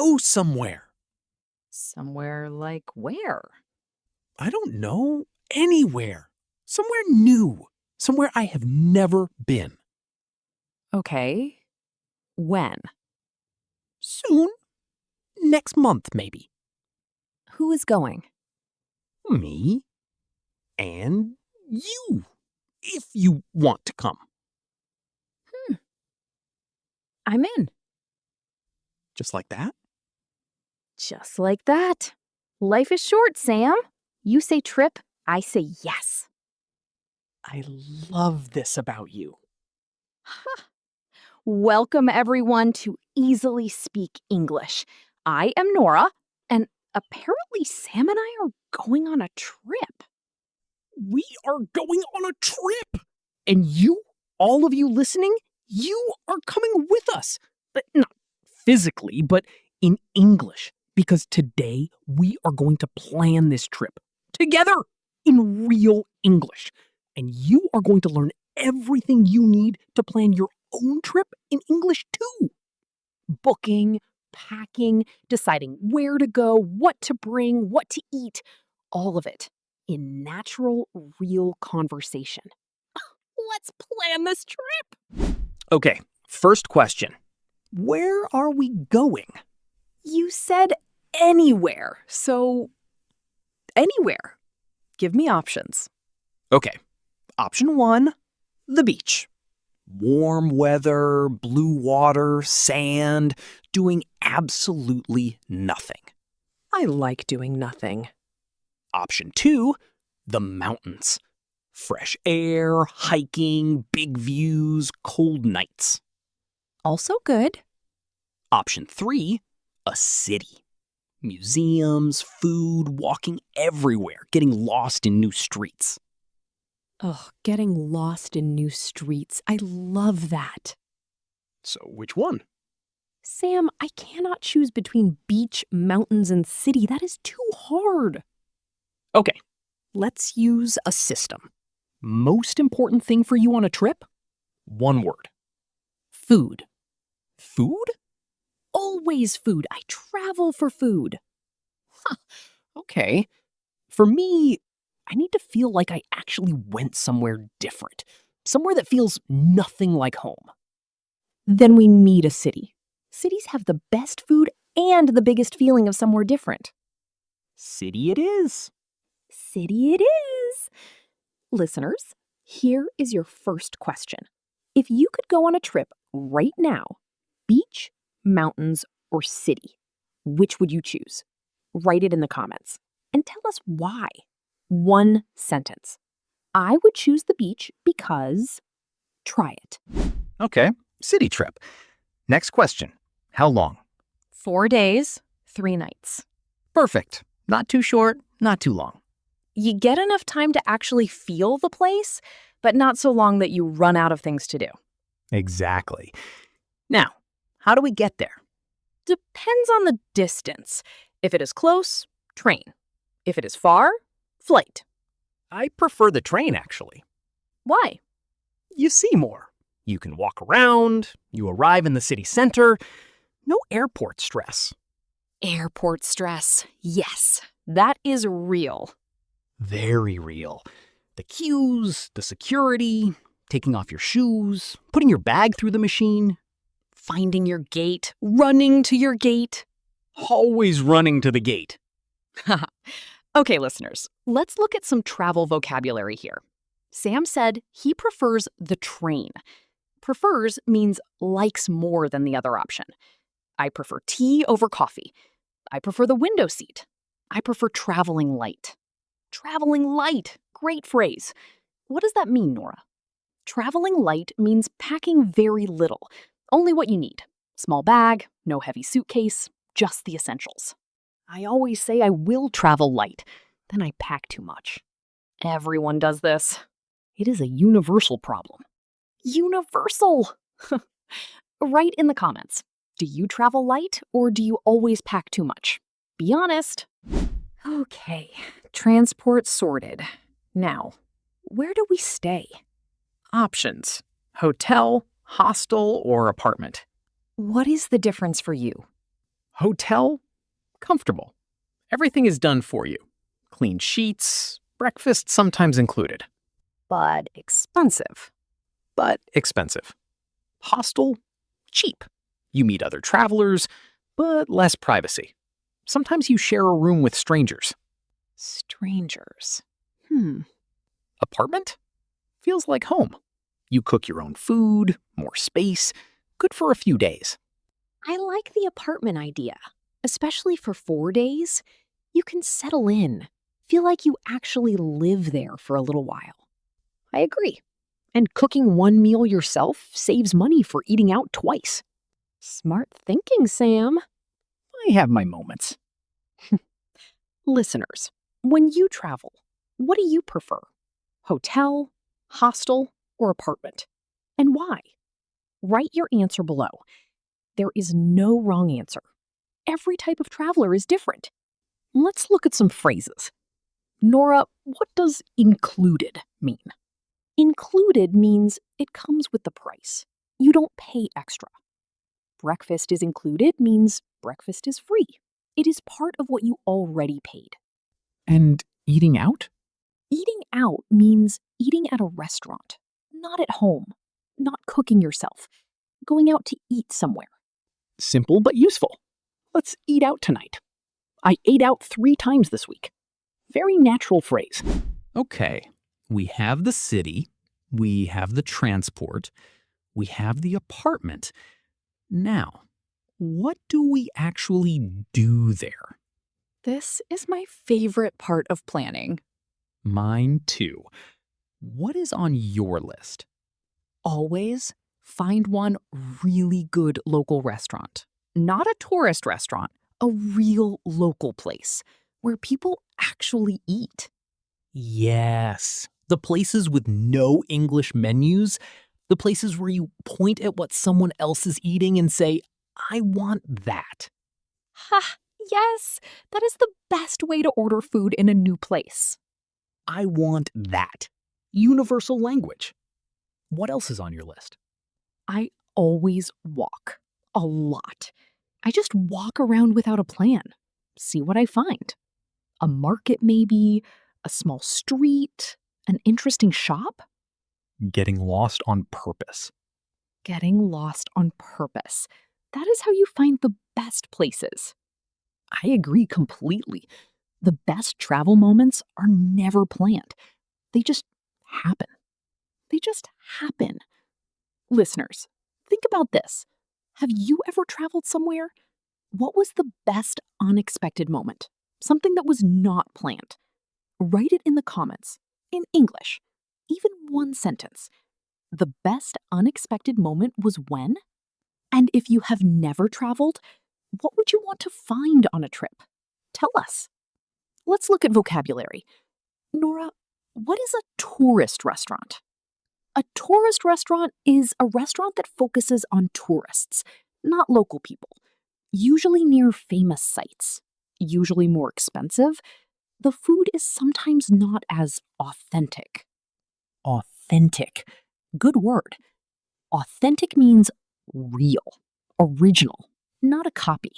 go somewhere. Somewhere like where? I don't know. Anywhere. Somewhere new. Somewhere I have never been. Okay. When? Soon. Next month, maybe. Who is going? Me. And you. If you want to come. I'm in. Just like that? Just like that. Life is short, Sam. You say trip, I say yes. I love this about you. Welcome, everyone, to Easily Speak English. I am Nora, and apparently Sam and I are going on a trip. We are going on a trip. And you, all of you listening, you are coming with us. But not physically, but in English. Because today we are going to plan this trip together in real English. And you are going to learn everything you need to plan your own trip in English too. Booking, packing, deciding where to go, what to bring, what to eat, all of it in natural, real conversation. Let's plan this trip. Okay, first question. Where are we going? You said anywhere, so anywhere. Give me options. Okay, option 1, the beach. Warm weather, blue water, sand, doing absolutely nothing. I like doing nothing. Option 2, the mountains. Fresh air, hiking, big views, cold nights. Also good. Option 3, a city. Museums, food, walking everywhere, getting lost in new streets. Ugh, getting lost in new streets. I love that. So which one? Sam, I cannot choose between beach, mountains, and city. That is too hard. Okay, let's use a system. Most important thing for you on a trip? One word. Food. Food? Always food. I travel for food. Okay. For me, I need to feel like I actually went somewhere different. Somewhere that feels nothing like home. Then we need a city. Cities have the best food and the biggest feeling of somewhere different. City it is. City it is. Listeners, here is your first question. If you could go on a trip right now, beach, mountains, or city, which would you choose? Write it in the comments and tell us why. One sentence. I would choose the beach because... Try it. Okay, city trip. Next question. How long? 4 days, 3 nights. Perfect. Not too short, not too long. You get enough time to actually feel the place, but not so long that you run out of things to do. Exactly. Now, how do we get there? Depends on the distance. If it is close, train. If it is far, flight. I prefer the train, actually. Why? You see more. You can walk around, you arrive in the city center. No airport stress. Airport stress. Yes, that is real. Very real. The queues, the security, taking off your shoes, putting your bag through the machine. Finding your gate, running to your gate. Always running to the gate. Okay, listeners, let's look at some travel vocabulary here. Sam said he prefers the train. Prefers means likes more than the other option. I prefer tea over coffee. I prefer the window seat. I prefer traveling light. Traveling light. Great phrase. What does that mean, Nora? Traveling light means packing very little. Only what you need. Small bag, no heavy suitcase, just the essentials. I always say I will travel light, then I pack too much. Everyone does this. It is a universal problem. Universal! Write in the comments. Do you travel light or do you always pack too much? Be honest. Okay, transport sorted. Now, where do we stay? Options: hotel, hostel, or apartment. What is the difference for you? Hotel? Comfortable. Everything is done for you. Clean sheets, breakfast sometimes included. But expensive. But expensive. Hostel? Cheap. You meet other travelers, but less privacy. Sometimes you share a room with strangers. Strangers. Apartment? Feels like home. You cook your own food, more space, good for a few days. I like the apartment idea, especially for 4 days. You can settle in, feel like you actually live there for a little while. I agree. And cooking one meal yourself saves money for eating out twice. Smart thinking, Sam. I have my moments. Listeners, when you travel, what do you prefer? Hotel, hostel, or apartment? And why? Write your answer below. There is no wrong answer. Every type of traveler is different. Let's look at some phrases. Nora, what does included mean? Included means it comes with the price. You don't pay extra. Breakfast is included means breakfast is free. It is part of what you already paid. And eating out? Eating out means eating at a restaurant, not at home, not cooking yourself, going out to eat somewhere. Simple but useful. Let's eat out tonight. I ate out 3 times this week. Very natural phrase. Okay, we have the city, we have the transport, we have the apartment. Now, what do we actually do there? This is my favorite part of planning. Mine too. What is on your list? Always find one really good local restaurant. Not a tourist restaurant, a real local place where people actually eat. Yes, the places with no English menus, the places where you point at what someone else is eating and say, I want that. Ha! Yes, that is the best way to order food in a new place. I want that. Universal language. What else is on your list? I always walk. A lot. I just walk around without a plan. See what I find. A market maybe, a small street, an interesting shop. Getting lost on purpose. Getting lost on purpose. That is how you find the best places. I agree completely. The best travel moments are never planned. They just happen. They just happen. Listeners, think about this. Have you ever traveled somewhere? What was the best unexpected moment? Something that was not planned. Write it in the comments, in English, even one sentence. The best unexpected moment was when? And if you have never traveled, what would you want to find on a trip? Tell us. Let's look at vocabulary. Nora, what is a tourist restaurant? A tourist restaurant is a restaurant that focuses on tourists, not local people, usually near famous sites, usually more expensive. The food is sometimes not as authentic. Authentic. Good word. Authentic means real, original, not a copy.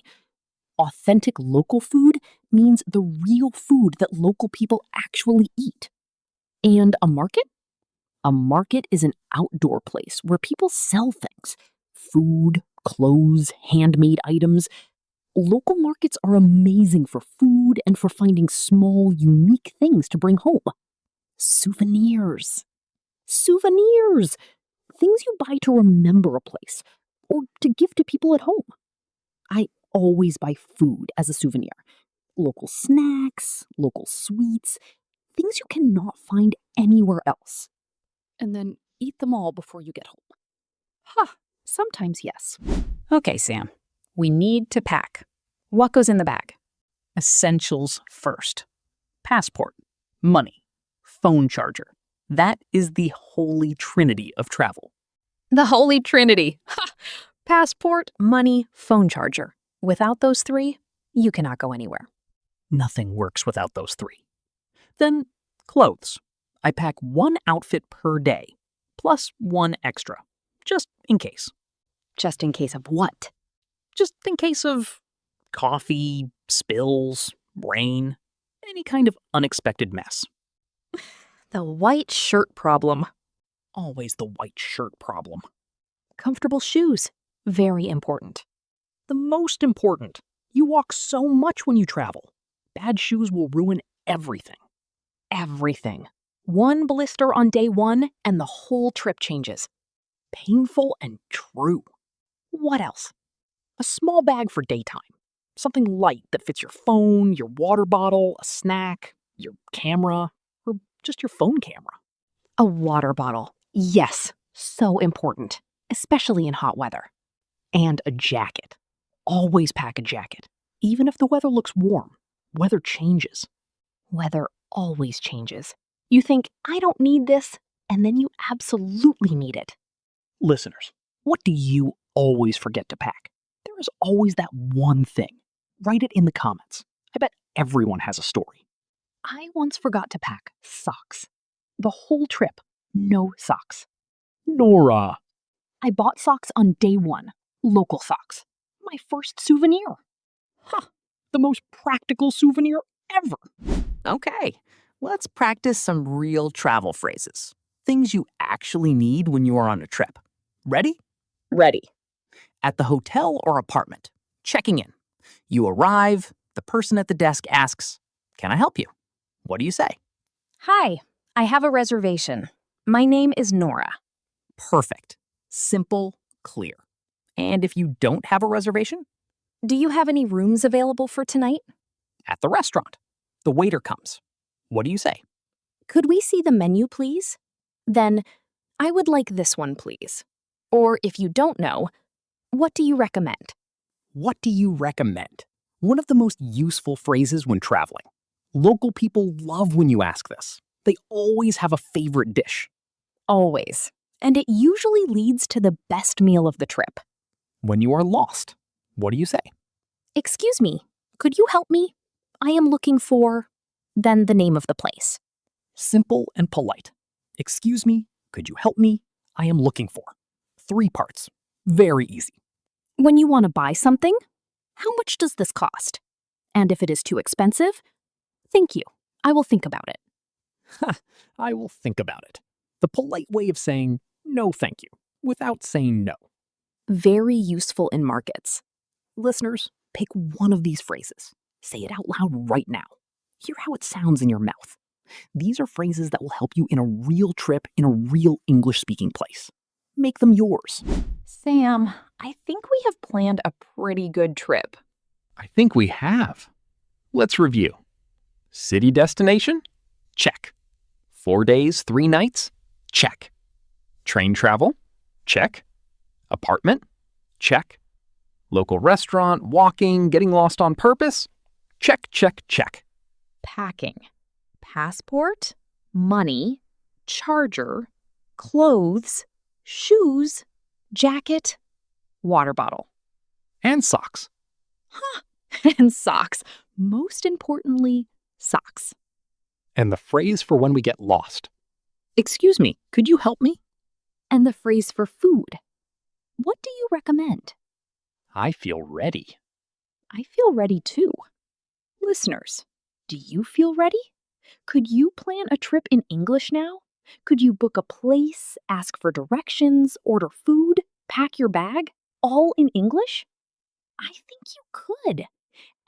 Authentic local food means the real food that local people actually eat. And a market? A market is an outdoor place where people sell things. Food, clothes, handmade items. Local markets are amazing for food and for finding small, unique things to bring home. Souvenirs. Souvenirs! Things you buy to remember a place or to give to people at home. I always buy food as a souvenir. Local snacks, local sweets, things you cannot find anywhere else. And then eat them all before you get home. Ha! Sometimes yes. Okay, Sam. We need to pack. What goes in the bag? Essentials first. Passport, money, phone charger. That is the holy trinity of travel. The Holy Trinity. Ha! Passport, money, phone charger. Without those 3, you cannot go anywhere. Nothing works without those 3. Then, clothes. I pack 1 outfit per day, plus 1 extra, just in case. Just in case of what? Just in case of Coffee, spills, rain, any kind of unexpected mess. The white shirt problem. Always the white shirt problem. Comfortable shoes. Very important. The most important. You walk so much when you travel. Bad shoes will ruin everything. Everything. One blister on day 1 and the whole trip changes. Painful and true. What else? A small bag for daytime. Something light that fits your phone, your water bottle, a snack, your camera, or just your phone camera. A water bottle. Yes, so important, especially in hot weather. And a jacket. Always pack a jacket. Even if the weather looks warm, weather changes. Weather always changes. You think, I don't need this, and then you absolutely need it. Listeners, what do you always forget to pack? There is always that one thing. Write it in the comments. I bet everyone has a story. I once forgot to pack socks. The whole trip, no socks. Nora. I bought socks on day 1, local socks. My first souvenir. The most practical souvenir ever. Okay, let's practice some real travel phrases. Things you actually need when you are on a trip. Ready? Ready. At the hotel or apartment. Checking in. You arrive, the person at the desk asks, "Can I help you?" What do you say? Hi, I have a reservation. My name is Nora. Perfect. Simple, clear. And if you don't have a reservation? Do you have any rooms available for tonight? At the restaurant. The waiter comes. What do you say? Could we see the menu, please? Then, I would like this one, please. Or if you don't know, what do you recommend? What do you recommend? One of the most useful phrases when traveling. Local people love when you ask this. They always have a favorite dish. Always. And it usually leads to the best meal of the trip. When you are lost, what do you say? Excuse me, could you help me? I am looking for... Then the name of the place. Simple and polite. Excuse me, could you help me? I am looking for. 3 parts. Very easy. When you want to buy something, how much does this cost? And if it is too expensive, thank you. I will think about it. I will think about it. The polite way of saying no thank you without saying no. Very useful in markets. Listeners, pick one of these phrases. Say it out loud right now. Hear how it sounds in your mouth. These are phrases that will help you in a real trip in a real English-speaking place. Make them yours. Sam, I think we have planned a pretty good trip. I think we have. Let's review. City destination? Check. 4 days, 3 nights? Check. Train travel? Check. Apartment? Check. Local restaurant, walking, getting lost on purpose? Check, check, check. Packing. Passport, money, charger, clothes, shoes, jacket, water bottle. And socks. And socks. Most importantly, socks. And the phrase for when we get lost. Excuse me, could you help me? And the phrase for food. What do you recommend? I feel ready. I feel ready too. Listeners, do you feel ready? Could you plan a trip in English now? Could you book a place, ask for directions, order food, pack your bag, all in English? I think you could.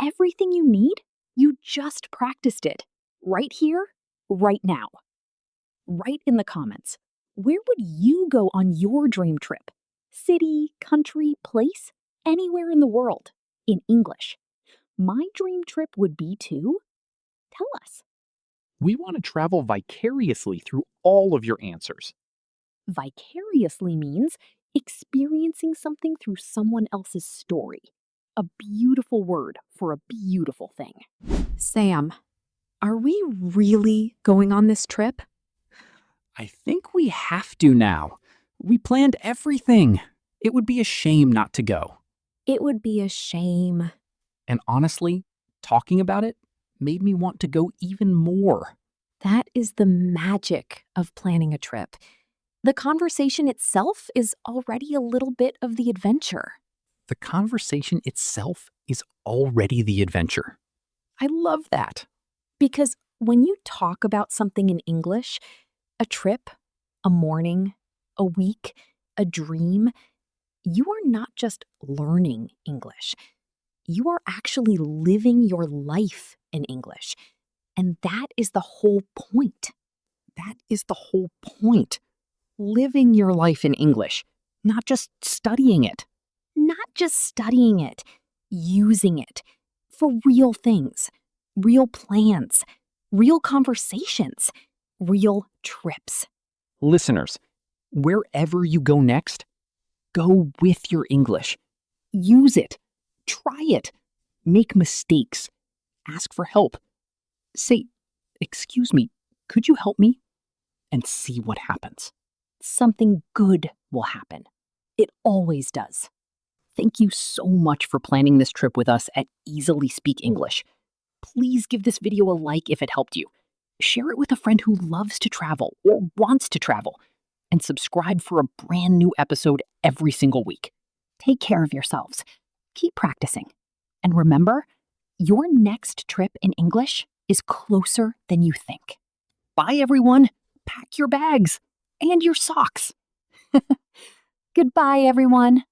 Everything you need, you just practiced it. Right here, right now. Write in the comments, where would you go on your dream trip? City, country, place, anywhere in the world, in English. My dream trip would be to... Tell us. We want to travel vicariously through all of your answers. Vicariously means experiencing something through someone else's story. A beautiful word for a beautiful thing. Sam, are we really going on this trip? I think we have to now. We planned everything. It would be a shame not to go. It would be a shame. And honestly, talking about it made me want to go even more. That is the magic of planning a trip. The conversation itself is already a little bit of the adventure. The conversation itself is already the adventure. I love that. Because when you talk about something in English, a trip, a morning, a week, a dream, you are not just learning English. You are actually living your life in English. And that is the whole point. That is the whole point. Living your life in English, not just studying it. Not just studying it, using it for real things, real plans, real conversations, real trips. Listeners, wherever you go next, go with your English. Use it. Try it. Make mistakes. Ask for help. Say, "Excuse me, could you help me?" And see what happens. Something good will happen. It always does. Thank you so much for planning this trip with us at Easily Speak English. Please give this video a like if it helped you. Share it with a friend who loves to travel or wants to travel. And subscribe for a brand new episode every single week. Take care of yourselves. Keep practicing. And remember, your next trip in English is closer than you think. Bye, everyone. Pack your bags and your socks. Goodbye, everyone.